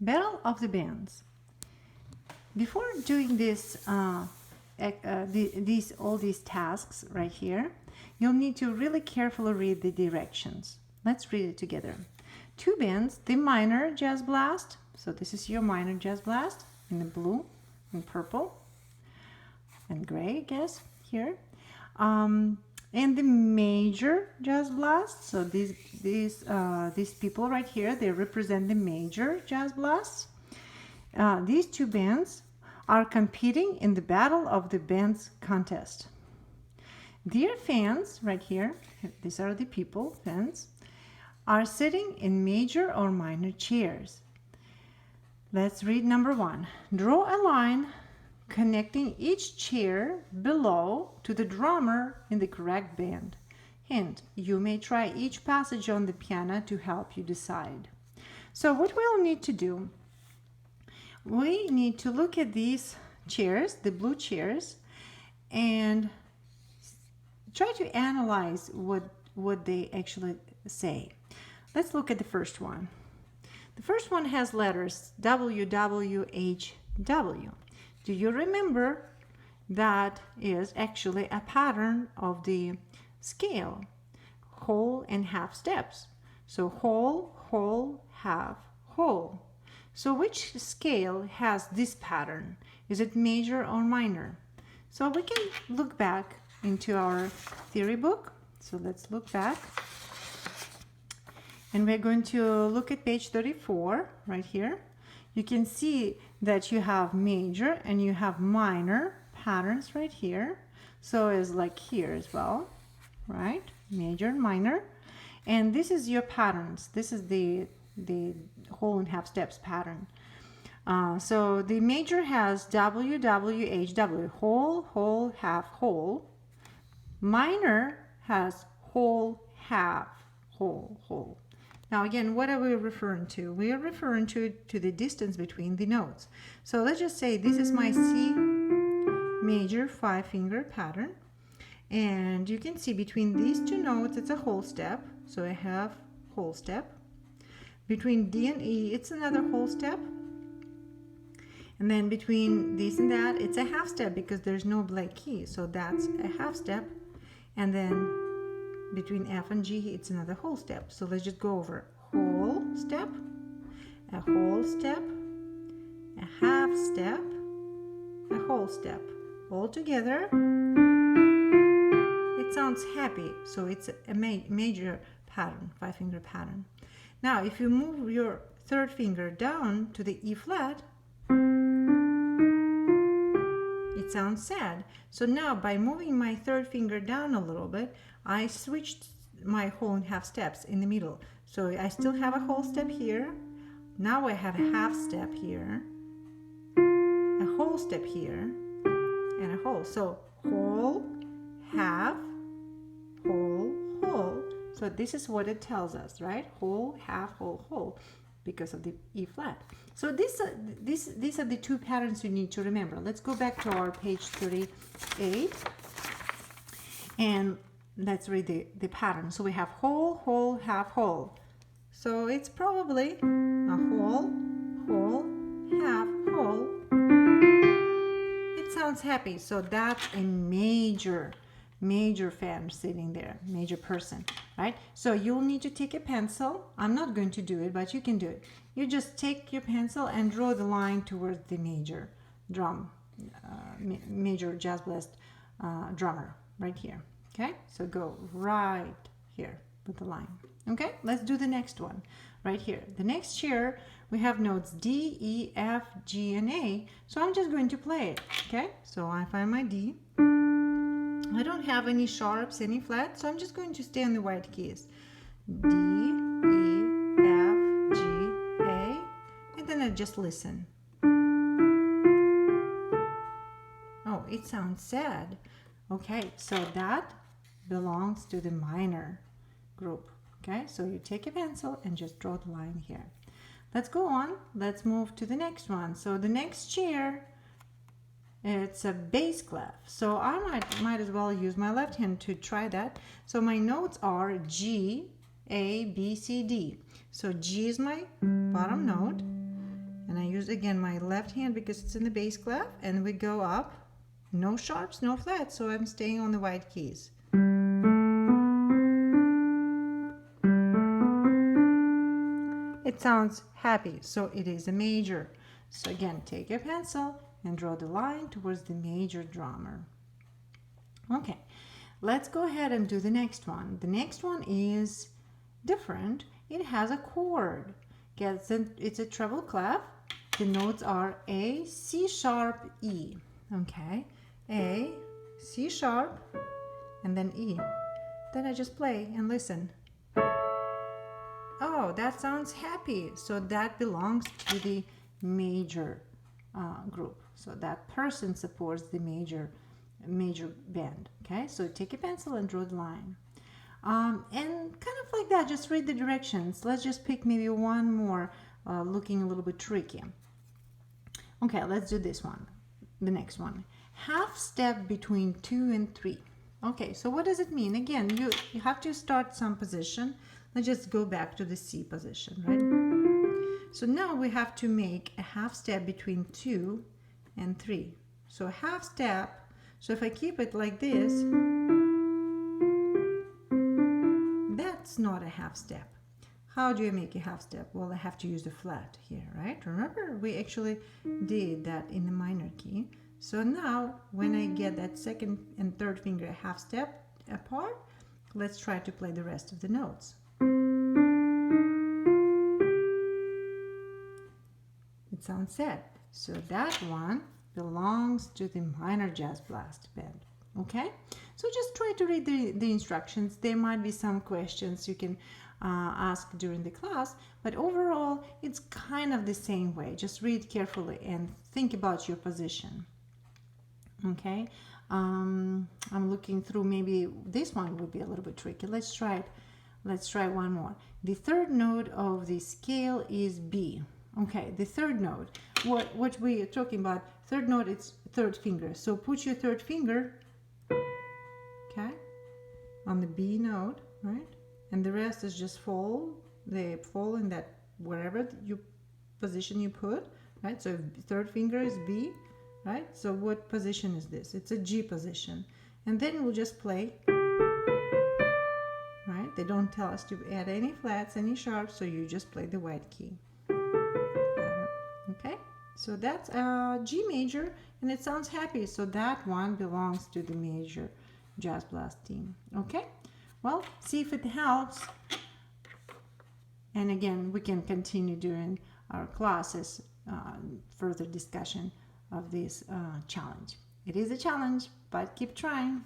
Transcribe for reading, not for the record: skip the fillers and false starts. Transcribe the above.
Battle of the Bands. Before doing this, all these tasks right here, you'll need to really carefully read the directions. Let's read it together. Two bands, the minor jazz blast. So this is your minor jazz blast in the blue and purple and gray, I guess, here. And the major jazz blast. So these people right here, they represent the major jazz blasts. These two bands are competing in the Battle of the Bands contest. Dear fans, right here, these are the people, fans, are sitting in major or minor chairs. Let's read number 1. Draw a line connecting each chair below to the drummer in the correct band. Hint, you may try each passage on the piano to help you decide. So what we'll need to do, we need to look at these chairs, the blue chairs, and try to analyze what they actually say. Let's look at the first one. The first one has letters W, W, H, W. Do you remember that is actually a pattern of the scale, whole and half steps? So whole, whole, half, whole. So which scale has this pattern? Is it major or minor? So we can look back into our theory book. So let's look back. And we're going to look at page 34 right here. You can see that you have major and you have minor patterns right here. So it's like here as well, right? Major, minor. And this is your patterns. This is the whole and half steps pattern. So the major has W, W, H, W, whole, whole, half, whole. Minor has whole, half, whole, whole. Now again, what are we referring to? We are referring to the distance between the notes. So let's just say this is my C major 5-finger pattern. And you can see between these two notes, it's a whole step. So I have whole step. Between D and E, it's another whole step. And then between this and that, it's a half step because there's no black key. So that's a half step. And then between F and G, it's another whole step. So let's just go over whole step, a whole step, a half step, a whole step. All together, it sounds happy. So it's a major pattern, 5-finger pattern. Now, if you move your third finger down to the E flat, it sounds sad. So now by moving my third finger down a little bit, I switched my whole and half steps in the middle. So I still have a whole step here. Now I have a half step here, a whole step here, and a whole. So whole, half, whole, whole. So this is what it tells us, right? Whole, half, whole, whole, because of the E flat. So these are the two patterns you need to remember. Let's go back to our page 38 and let's read the pattern. So we have whole, whole, half, whole. So it's probably a whole, whole, half, whole. It sounds happy. So that's a major fan sitting there, major person, right? So you'll need to take a pencil. I'm not going to do it, but you can do it. You just take your pencil and draw the line towards the major drum, major jazz blast drummer right here. Okay, so go right here with the line. Okay, let's do the next one right here. The next chair, we have notes D, E, F, G, and A. So I'm just going to play it. Okay, so I find my D. I don't have any sharps, any flats, so I'm just going to stay on the white keys. D, E, F, G, A, and then I just listen. Oh, it sounds sad. Okay, so that belongs to the minor group. Okay, so you take a pencil and just draw the line here. Let's go on. Let's move to the next one. So the next chair, it's a bass clef. So I might as well use my left hand to try that. So my notes are G, A, B, C, D. So G is my bottom note. use again my left hand because it's in the bass clef, and we go up. No sharps, no flats, so I'm staying on the white keys. It sounds happy, so it is a major. So again, take your pencil and draw the line towards the major drummer. Okay, let's go ahead and do the next one. The next one is different. It has a chord. It's a treble clef. The notes are A, C sharp, E. Okay, A, C sharp, and then E. Then I just play and listen. Oh, that sounds happy. So that belongs to the major group. So that person supports the major band. Okay, so take a pencil and draw the line. And kind of like that, just read the directions. Let's just pick maybe one more looking a little bit tricky. Okay, let's do this one. The next one. Half step between 2 and 3. Okay, so what does it mean? Again, you have to start some position. Let's just go back to the C position, right? So now we have to make a half step between 2 and 3. So half step, so if I keep it like this, that's not a half step. How do I make a half step? Well, I have to use the flat here, right? Remember, we actually did that in the minor key. So now, when I get that second and third finger a half step apart, let's try to play the rest of the notes. It sounds sad. So that one belongs to the minor jazz blast band. Okay? So just try to read the instructions. There might be some questions you can ask during the class, but overall it's kind of the same way. Just read carefully and think about your position. Okay? I'm looking through, maybe this one would be a little bit tricky. Let's try it. Let's try one more. The third note of the scale is B. Okay, the third note. What we are talking about, third note, it's third finger. So put your third finger, okay, on the B note, right? And the rest is just fall. They fall in that wherever you position you put, right? So third finger is B, right? So what position is this? It's a G position. And then we'll just play, right? They don't tell us to add any flats, any sharps, so you just play the white key. Okay, so that's G major, and it sounds happy. So that one belongs to the major jazz blast team. Okay, well, see if it helps. And again, we can continue during our classes, further discussion of this challenge. It is a challenge, but keep trying.